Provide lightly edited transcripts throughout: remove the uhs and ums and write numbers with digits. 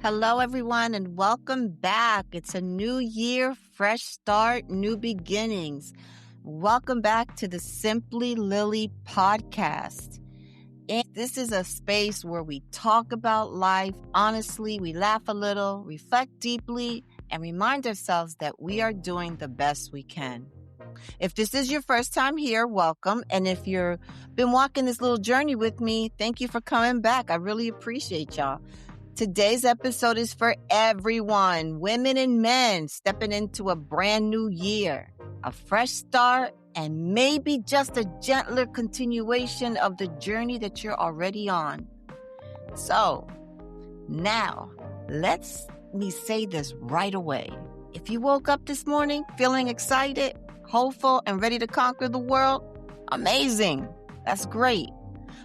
Hello, everyone, and welcome back. It's a new year, fresh start, new beginnings. Welcome back to the Simply Lili podcast. And this is a space where we talk about life honestly, we laugh a little, reflect deeply, and remind ourselves that we are doing the best we can. If this is your first time here, welcome. And if you've been walking this little journey with me, thank you for coming back. I really appreciate y'all. Today's episode is for everyone, women and men stepping into a brand new year, a fresh start, and maybe just a gentler continuation of the journey that you're already on. So now, let me say this right away. If you woke up this morning feeling excited, hopeful, and ready to conquer the world, amazing. That's great.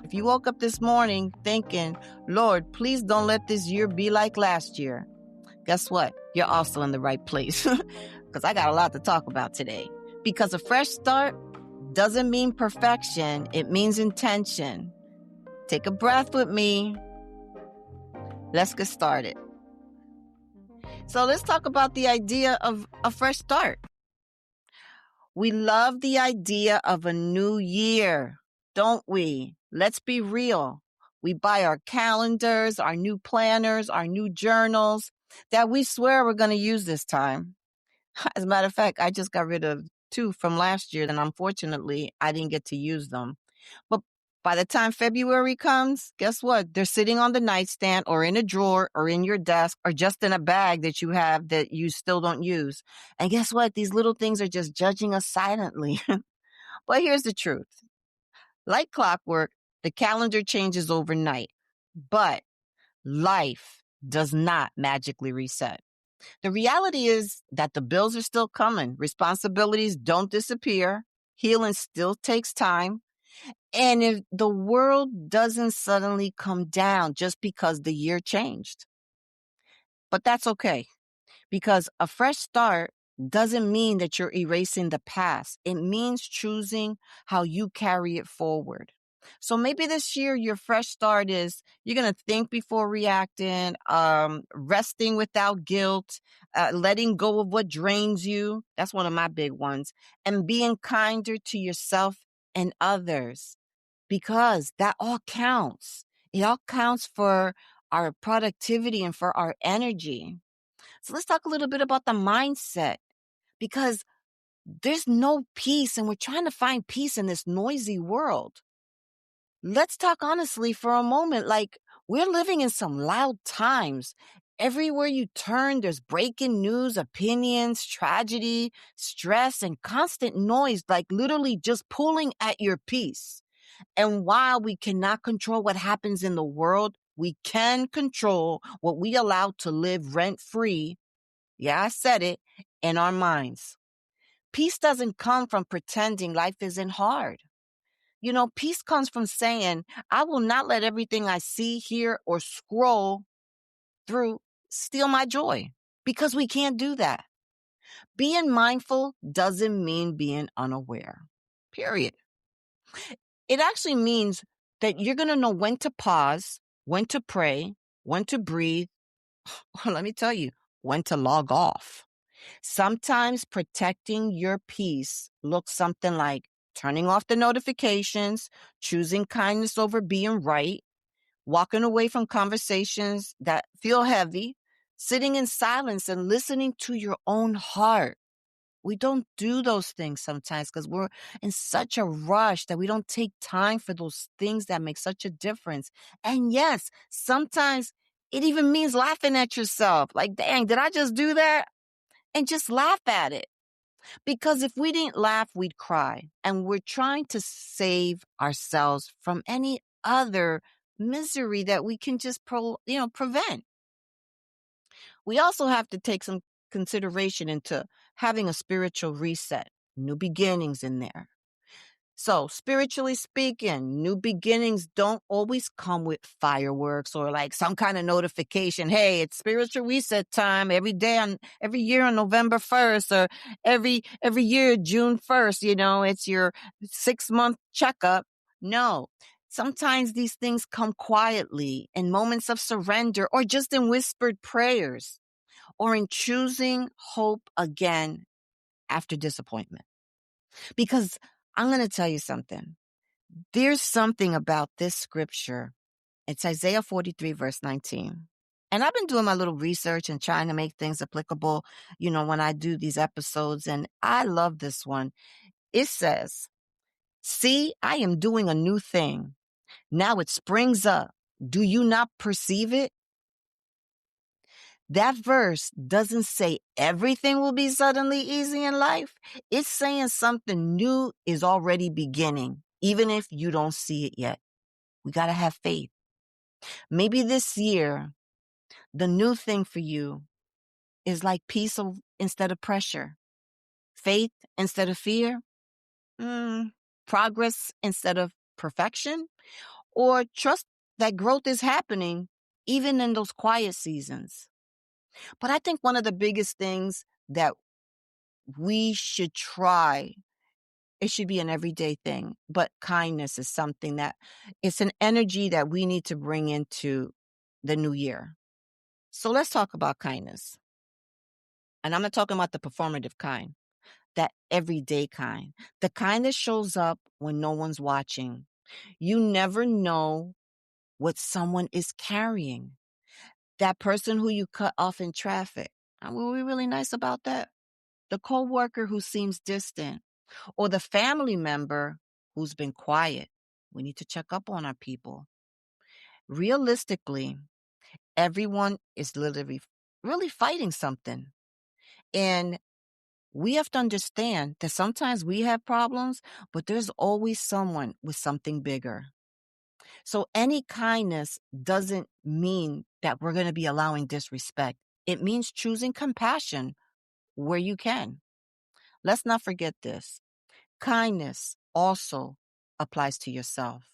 If you woke up this morning thinking, Lord, please don't let this year be like last year, guess what? You're also in the right place because I got a lot to talk about today. Because a fresh start doesn't mean perfection. It means intention. Take a breath with me. Let's get started. So let's talk about the idea of a fresh start. We love the idea of a new year, don't we? Let's be real. We buy our calendars, our new planners, our new journals that we swear we're going to use this time. As a matter of fact, I just got rid of 2 from last year, and unfortunately, I didn't get to use them. But by the time February comes, guess what? They're sitting on the nightstand or in a drawer or in your desk or just in a bag that you have that you still don't use. And guess what? These little things are just judging us silently. But here's the truth. Like clockwork, the calendar changes overnight, but life does not magically reset. The reality is that the bills are still coming. Responsibilities don't disappear. Healing still takes time. And if the world doesn't suddenly come down just because the year changed. But that's okay, because a fresh start doesn't mean that you're erasing the past. It means choosing how you carry it forward. So maybe this year your fresh start is you're going to think before reacting, resting without guilt, letting go of what drains you. That's one of my big ones. And being kinder to yourself and others, because that all counts. It all counts for our productivity and for our energy. So let's talk a little bit about the mindset, because there's no peace and we're trying to find peace in this noisy world. Let's talk honestly for a moment. Like, we're living in some loud times. Everywhere you turn, there's breaking news, opinions, tragedy, stress, and constant noise, like literally just pulling at your peace. And while we cannot control what happens in the world, we can control what we allow to live rent-free. Yeah, I said it, in our minds. Peace doesn't come from pretending life isn't hard. Peace comes from saying, I will not let everything I see, hear, or scroll through steal my joy, because we can't do that. Being mindful doesn't mean being unaware, period. It actually means that you're going to know when to pause, when to pray, when to breathe, or let me tell you, when to log off. Sometimes protecting your peace looks something like turning off the notifications, choosing kindness over being right, walking away from conversations that feel heavy, sitting in silence and listening to your own heart. We don't do those things sometimes because we're in such a rush that we don't take time for those things that make such a difference. And yes, sometimes it even means laughing at yourself. Like, dang, did I just do that? And just laugh at it. Because if we didn't laugh, we'd cry. And we're trying to save ourselves from any other misery that we can just prevent. We also have to take some consideration into having a spiritual reset, new beginnings in there. So spiritually speaking, new beginnings don't always come with fireworks or like some kind of notification. Hey, it's spiritual reset time every year on November 1st, or every year, June 1st, it's your 6-month checkup. No, Sometimes these things come quietly in moments of surrender or just in whispered prayers or in choosing hope again after disappointment. Because I'm going to tell you something. There's something about this scripture. It's Isaiah 43, verse 19. And I've been doing my little research and trying to make things applicable, when I do these episodes. And I love this one. It says, "See, I am doing a new thing. Now it springs up. Do you not perceive it?" That verse doesn't say everything will be suddenly easy in life. It's saying something new is already beginning, even if you don't see it yet. We got to have faith. Maybe this year, the new thing for you is like peace instead of pressure, faith instead of fear, progress instead of perfection, or trust that growth is happening even in those quiet seasons. But I think one of the biggest things that we should try, it should be an everyday thing, but kindness is something that it's an energy that we need to bring into the new year. So let's talk about kindness. And I'm not talking about the performative kind, that everyday kind, the kind that shows up when no one's watching. You never know what someone is carrying. That person who you cut off in traffic. Were we really nice about that? The coworker who seems distant, or the family member who's been quiet. We need to check up on our people. Realistically, everyone is literally really fighting something. And we have to understand that sometimes we have problems, but there's always someone with something bigger. So any kindness doesn't mean that we're going to be allowing disrespect. It means choosing compassion where you can. Let's not forget this. Kindness also applies to yourself.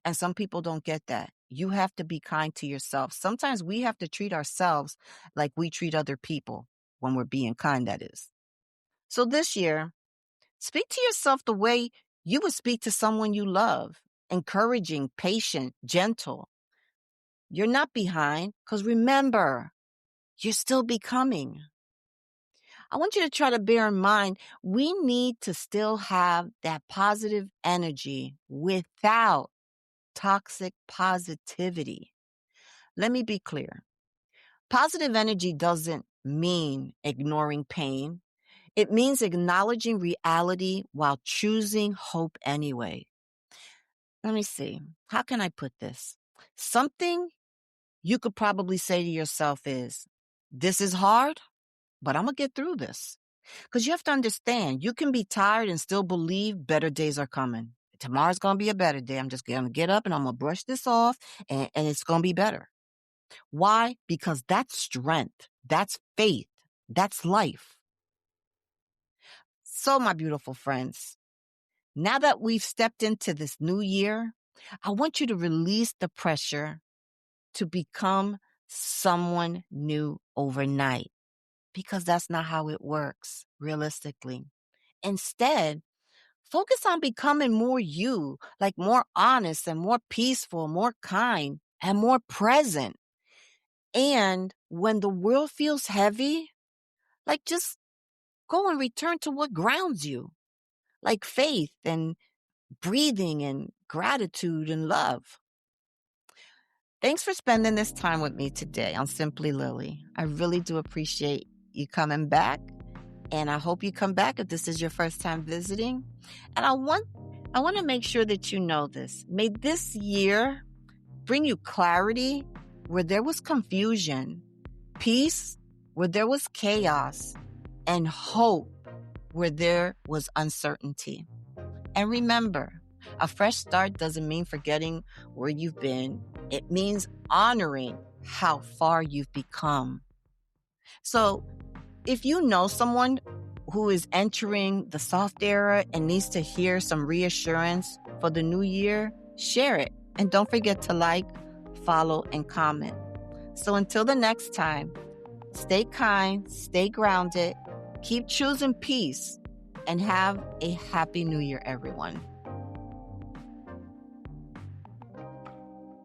And some people don't get that. You have to be kind to yourself. Sometimes we have to treat ourselves like we treat other people when we're being kind, that is. So this year, speak to yourself the way you would speak to someone you love. Encouraging, patient, gentle. You're not behind, because remember, you're still becoming. I want you to try to bear in mind, we need to still have that positive energy without toxic positivity. Let me be clear. Positive energy doesn't mean ignoring pain. It means acknowledging reality while choosing hope anyway. Let me see. How can I put this? Something you could probably say to yourself is, this is hard, but I'm going to get through this. Because you have to understand, you can be tired and still believe better days are coming. Tomorrow's going to be a better day. I'm just going to get up and I'm going to brush this off and it's going to be better. Why? Because that's strength. That's faith. That's life. So, my beautiful friends, now that we've stepped into this new year, I want you to release the pressure to become someone new overnight, because that's not how it works realistically. Instead, focus on becoming more you, like more honest and more peaceful, more kind and more present. And when the world feels heavy, like just go and return to what grounds you, like faith and breathing and gratitude and love. Thanks for spending this time with me today on Simply Lili. I really do appreciate you coming back. And I hope you come back if this is your first time visiting. And I want to make sure that you know this. May this year bring you clarity where there was confusion, peace where there was chaos, and hope where there was uncertainty. And remember, a fresh start doesn't mean forgetting where you've been. It means honoring how far you've become. So if you know someone who is entering the soft era and needs to hear some reassurance for the new year, share it. And don't forget to like, follow, and comment. So until the next time, stay kind, stay grounded, keep choosing peace, and have a happy new year, everyone.